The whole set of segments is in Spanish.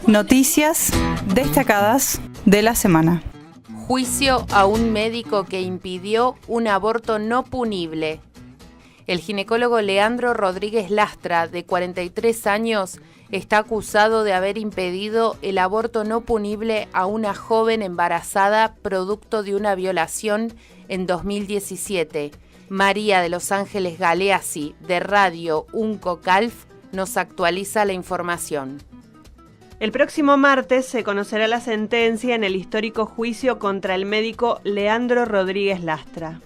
Noticias destacadas de la semana. Juicio a un médico que impidió un aborto no punible. El ginecólogo Leandro Rodríguez Lastra, de 43 años, está acusado de haber impedido el aborto no punible a una joven embarazada producto de una violación en 2017. María de Los Ángeles Galeazzi, de Radio Unco Calf, nos actualiza la información. El próximo martes se conocerá la sentencia en el histórico juicio contra el médico Leandro Rodríguez Lastra.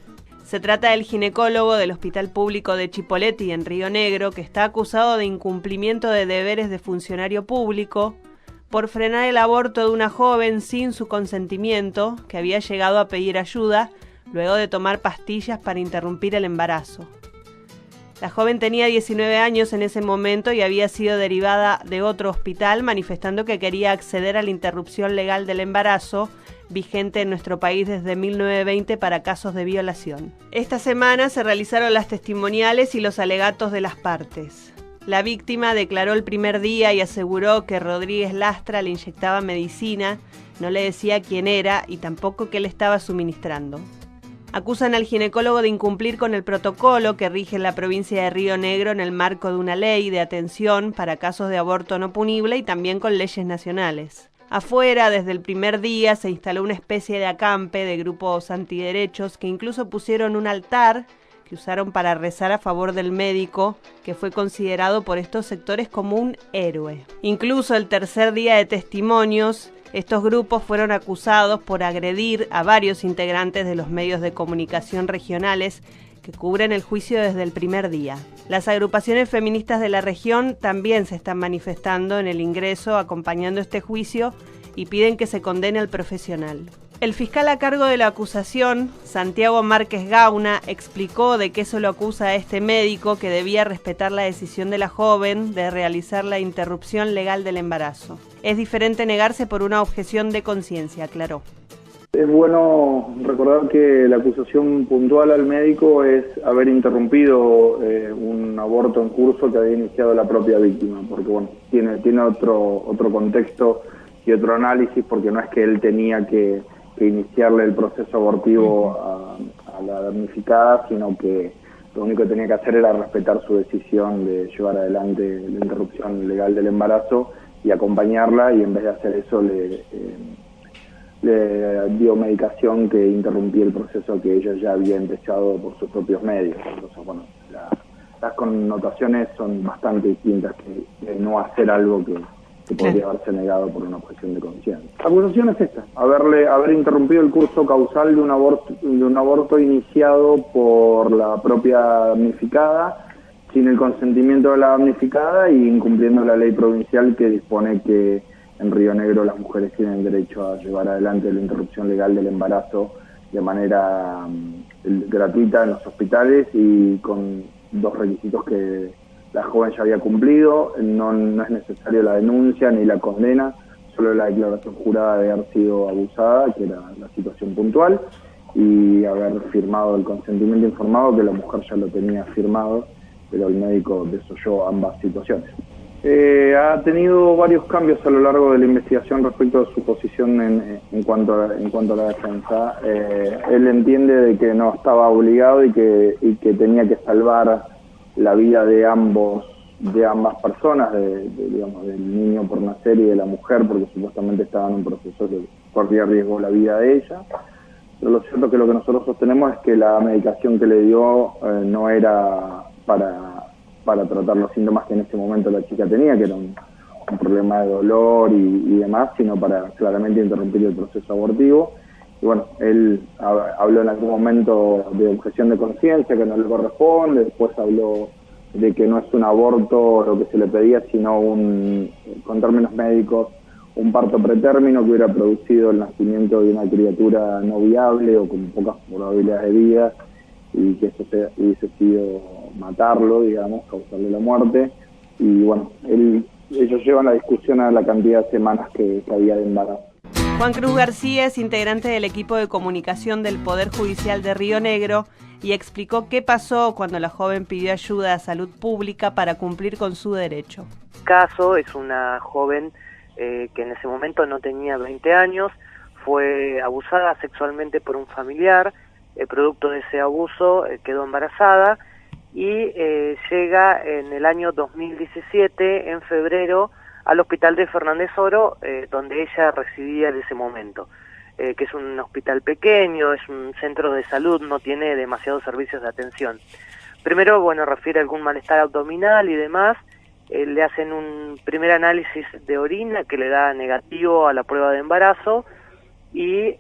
Se trata del ginecólogo del Hospital Público de Chipoleti en Río Negro, que está acusado de incumplimiento de deberes de funcionario público por frenar el aborto de una joven sin su consentimiento, que había llegado a pedir ayuda luego de tomar pastillas para interrumpir el embarazo. La joven tenía 19 años en ese momento y había sido derivada de otro hospital, manifestando que quería acceder a la interrupción legal del embarazo, vigente en nuestro país desde 1920 para casos de violación. Esta semana se realizaron las testimoniales y los alegatos de las partes. La víctima declaró el primer día y aseguró que Rodríguez Lastra le inyectaba medicina, no le decía quién era y tampoco qué le estaba suministrando. Acusan al ginecólogo de incumplir con el protocolo que rige en la provincia de Río Negro en el marco de una ley de atención para casos de aborto no punible y también con leyes nacionales. Afuera, desde el primer día, se instaló una especie de acampe de grupos antiderechos que incluso pusieron un altar que usaron para rezar a favor del médico, que fue considerado por estos sectores como un héroe. Incluso el tercer día de testimonios, estos grupos fueron acusados por agredir a varios integrantes de los medios de comunicación regionales que cubren el juicio desde el primer día. Las agrupaciones feministas de la región también se están manifestando en el ingreso acompañando este juicio y piden que se condene al profesional. El fiscal a cargo de la acusación, Santiago Márquez Gauna, explicó de qué se lo acusa a este médico, que debía respetar la decisión de la joven de realizar la interrupción legal del embarazo. Es diferente negarse por una objeción de conciencia, aclaró. Es bueno recordar que la acusación puntual al médico es haber interrumpido un aborto en curso que había iniciado la propia víctima, porque bueno, tiene otro contexto y otro análisis, porque no es que él tenía que iniciarle el proceso abortivo a la damnificada, sino que lo único que tenía que hacer era respetar su decisión de llevar adelante la interrupción legal del embarazo y acompañarla, y en vez de hacer eso le dio medicación que interrumpía el proceso que ella ya había empezado por sus propios medios. Entonces, bueno, las connotaciones son bastante distintas que no hacer algo que podría haberse negado por una objeción de conciencia. La acusación es esta: haber interrumpido el curso causal de un aborto iniciado por la propia damnificada, sin el consentimiento de la damnificada y incumpliendo la ley provincial que dispone que en Río Negro las mujeres tienen derecho a llevar adelante la interrupción legal del embarazo de manera gratuita en los hospitales y con dos requisitos que la joven ya había cumplido. No es necesario la denuncia ni la condena, solo la declaración jurada de haber sido abusada, que era la situación puntual, y haber firmado el consentimiento informado, que la mujer ya lo tenía firmado, pero el médico desoyó ambas situaciones. Ha tenido varios cambios a lo largo de la investigación respecto a su posición en cuanto a la defensa. Él entiende de que no estaba obligado y que tenía que salvar la vida de ambas personas, digamos, del niño por nacer y de la mujer, porque supuestamente estaba en un proceso que corría riesgo la vida de ella. Pero lo cierto es que lo que nosotros sostenemos es que la medicación que le dio no era para tratar los síntomas que en ese momento la chica tenía, que era un problema de dolor y demás, sino para claramente interrumpir el proceso abortivo. Y bueno, él habló en algún momento de objeción de conciencia, que no le corresponde, después habló de que no es un aborto lo que se le pedía, sino con términos médicos, un parto pretérmino que hubiera producido el nacimiento de una criatura no viable o con pocas probabilidades de vida, y que eso hubiese sido matarlo, digamos, causarle la muerte. Y bueno, ellos llevan la discusión a la cantidad de semanas que había de embarazo. Juan Cruz García es integrante del equipo de comunicación del Poder Judicial de Río Negro y explicó qué pasó cuando la joven pidió ayuda a Salud Pública para cumplir con su derecho. El caso es una joven que en ese momento no tenía 20 años, fue abusada sexualmente por un familiar, producto de ese abuso quedó embarazada y llega en el año 2017, en febrero, al hospital de Fernández Oro, donde ella residía en ese momento, que es un hospital pequeño, es un centro de salud, no tiene demasiados servicios de atención. Primero, bueno, refiere algún malestar abdominal y demás, le hacen un primer análisis de orina que le da negativo a la prueba de embarazo y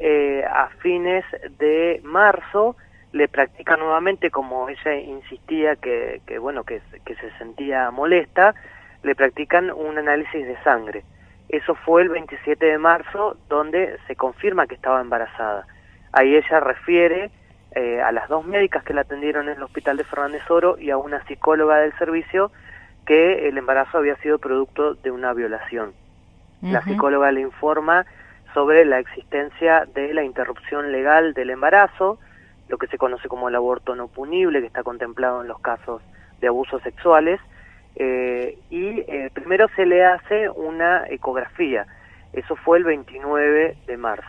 a fines de marzo le practica nuevamente, como ella insistía que se sentía molesta, le practican un análisis de sangre. Eso fue el 27 de marzo, donde se confirma que estaba embarazada. Ahí ella refiere a las 2 médicas que la atendieron en el hospital de Fernández Oro y a una psicóloga del servicio que el embarazo había sido producto de una violación. La psicóloga le informa sobre la existencia de la interrupción legal del embarazo, lo que se conoce como el aborto no punible, que está contemplado en los casos de abusos sexuales, primero se le hace una ecografía. Eso fue el 29 de marzo.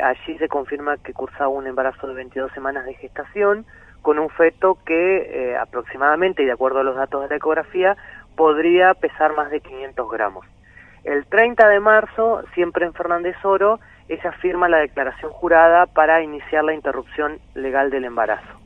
Allí se confirma que cursaba un embarazo de 22 semanas de gestación, con un feto que aproximadamente, y de acuerdo a los datos de la ecografía, podría pesar más de 500 gramos. El 30 de marzo, siempre en Fernández Oro, ella firma la declaración jurada para iniciar la interrupción legal del embarazo.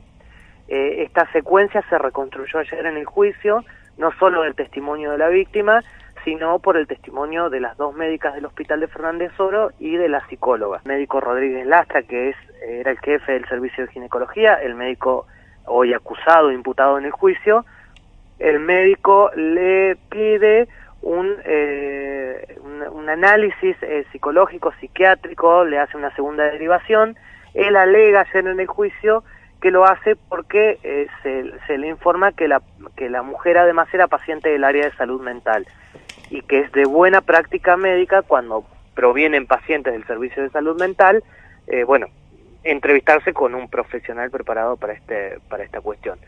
Esta secuencia se reconstruyó ayer en el juicio, no solo del testimonio de la víctima, sino por el testimonio de las 2 médicas del hospital de Fernández Oro y de la psicóloga. El médico Rodríguez Lastra, que era el jefe del servicio de ginecología, el médico hoy acusado, imputado en el juicio, el médico le pide un análisis psicológico, psiquiátrico, le hace una segunda derivación. Él alega ayer en el juicio que lo hace porque se le informa que la mujer además era paciente del área de salud mental y que es de buena práctica médica cuando provienen pacientes del servicio de salud mental, entrevistarse con un profesional preparado para esta cuestión.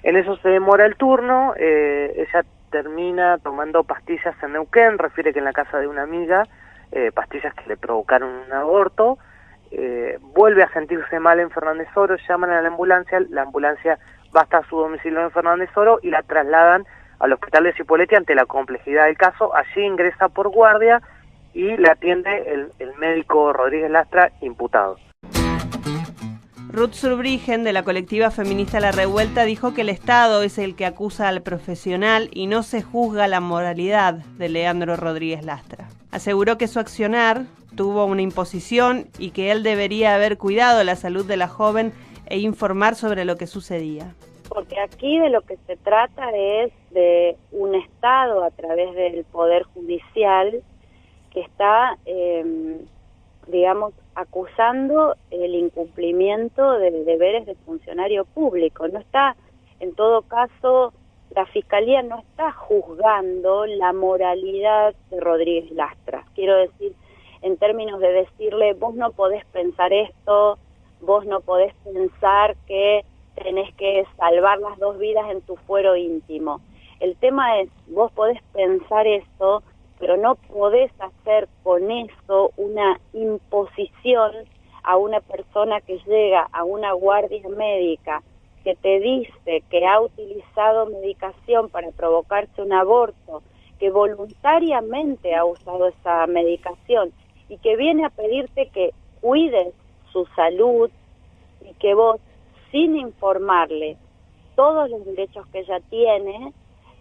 En eso se demora el turno, ella termina tomando pastillas en Neuquén, refiere que en la casa de una amiga, pastillas que le provocaron un aborto, vuelve a sentirse mal en Fernández Oro, llaman a la ambulancia va hasta su domicilio en Fernández Oro y la trasladan al hospital de Cipolletti ante la complejidad del caso. Allí ingresa por guardia y la atiende el médico Rodríguez Lastra, imputado. Ruth Zurbriggen, de la colectiva feminista La Revuelta, dijo que el Estado es el que acusa al profesional y no se juzga la moralidad de Leandro Rodríguez Lastra. Aseguró que su accionar tuvo una imposición y que él debería haber cuidado la salud de la joven e informar sobre lo que sucedía. Porque aquí de lo que se trata es de un Estado a través del Poder Judicial que está, acusando el incumplimiento de deberes de funcionario público. No está, en todo caso, la Fiscalía no está juzgando la moralidad de Rodríguez Lastra. Quiero decir, en términos de decirle, vos no podés pensar esto, vos no podés pensar que tenés que salvar las 2 vidas en tu fuero íntimo. El tema es, vos podés pensar esto, pero no podés hacer con eso una imposición a una persona que llega a una guardia médica que te dice que ha utilizado medicación para provocarse un aborto, que voluntariamente ha usado esa medicación y que viene a pedirte que cuides su salud y que vos, sin informarle todos los derechos que ella tiene,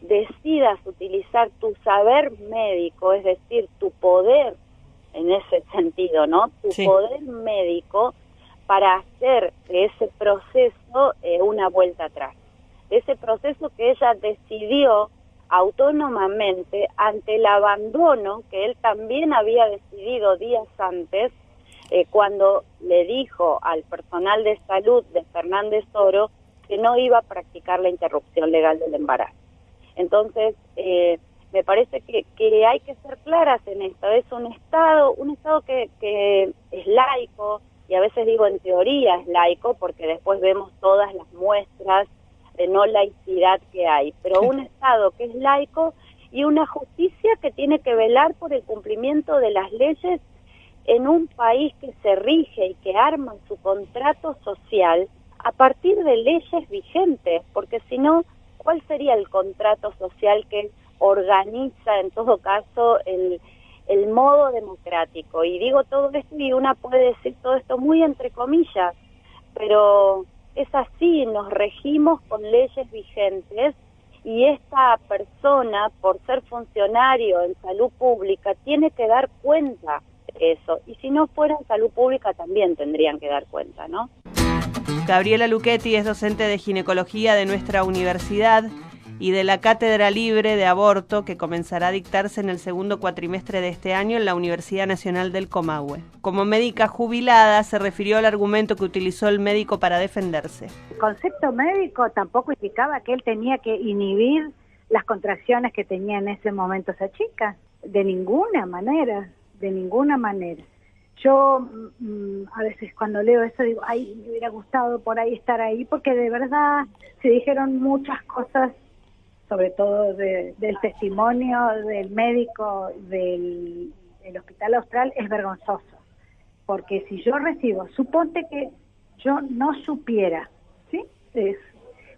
decidas utilizar tu saber médico, es decir, tu poder en ese sentido, ¿no? Tu poder médico para hacer de ese proceso una vuelta atrás. De ese proceso que ella decidió autónomamente ante el abandono que él también había decidido días antes, cuando le dijo al personal de salud de Fernández Oro que no iba a practicar la interrupción legal del embarazo. Entonces, me parece que hay que ser claras en esto. Es un Estado que es laico, y a veces digo en teoría es laico, porque después vemos todas las muestras de no laicidad que hay, pero un Estado que es laico y una justicia que tiene que velar por el cumplimiento de las leyes en un país que se rige y que arma su contrato social a partir de leyes vigentes, porque si no, ¿cuál sería el contrato social que organiza en todo caso el modo democrático? Y digo todo esto y una puede decir todo esto muy entre comillas, pero es así, nos regimos con leyes vigentes y esta persona, por ser funcionario en salud pública, tiene que dar cuenta de eso. Y si no fuera en salud pública también tendrían que dar cuenta, ¿no? Gabriela Luchetti es docente de ginecología de nuestra universidad y de la Cátedra Libre de Aborto que comenzará a dictarse en el segundo cuatrimestre de este año en la Universidad Nacional del Comahue. Como médica jubilada, se refirió al argumento que utilizó el médico para defenderse. El concepto médico tampoco indicaba que él tenía que inhibir las contracciones que tenía en ese momento esa chica. De ninguna manera, de ninguna manera. Yo a veces cuando leo eso digo, ay, me hubiera gustado por ahí estar ahí, porque de verdad se dijeron muchas cosas, sobre todo del testimonio del médico del Hospital Austral, es vergonzoso. Porque si yo recibo, suponte que yo no supiera, ¿sí?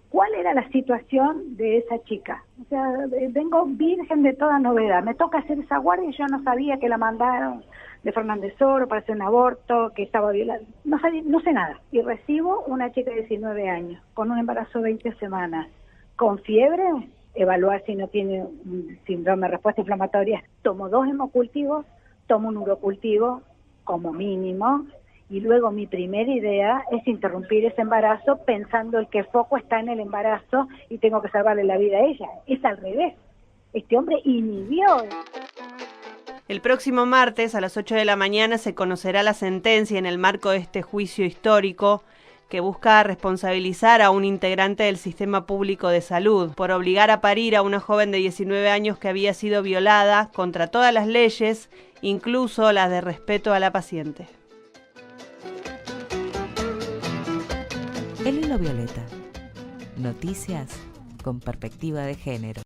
¿Cuál era la situación de esa chica? O sea, vengo virgen de toda novedad, me toca hacer esa guardia y yo no sabía que la mandaron de Fernández Oro para hacer un aborto, que estaba violada, no sé nada. Y recibo una chica de 19 años, con un embarazo de 20 semanas, con fiebre, evaluar si no tiene un síndrome de respuesta inflamatoria. Tomo 2 hemocultivos, tomo un urocultivo como mínimo, y luego mi primera idea es interrumpir ese embarazo pensando el que el foco está en el embarazo y tengo que salvarle la vida a ella. Es al revés. Este hombre inhibió. El próximo martes a las 8 de la mañana se conocerá la sentencia en el marco de este juicio histórico que busca responsabilizar a un integrante del sistema público de salud por obligar a parir a una joven de 19 años que había sido violada contra todas las leyes, incluso las de respeto a la paciente. El Hilo Violeta. Noticias con perspectiva de género.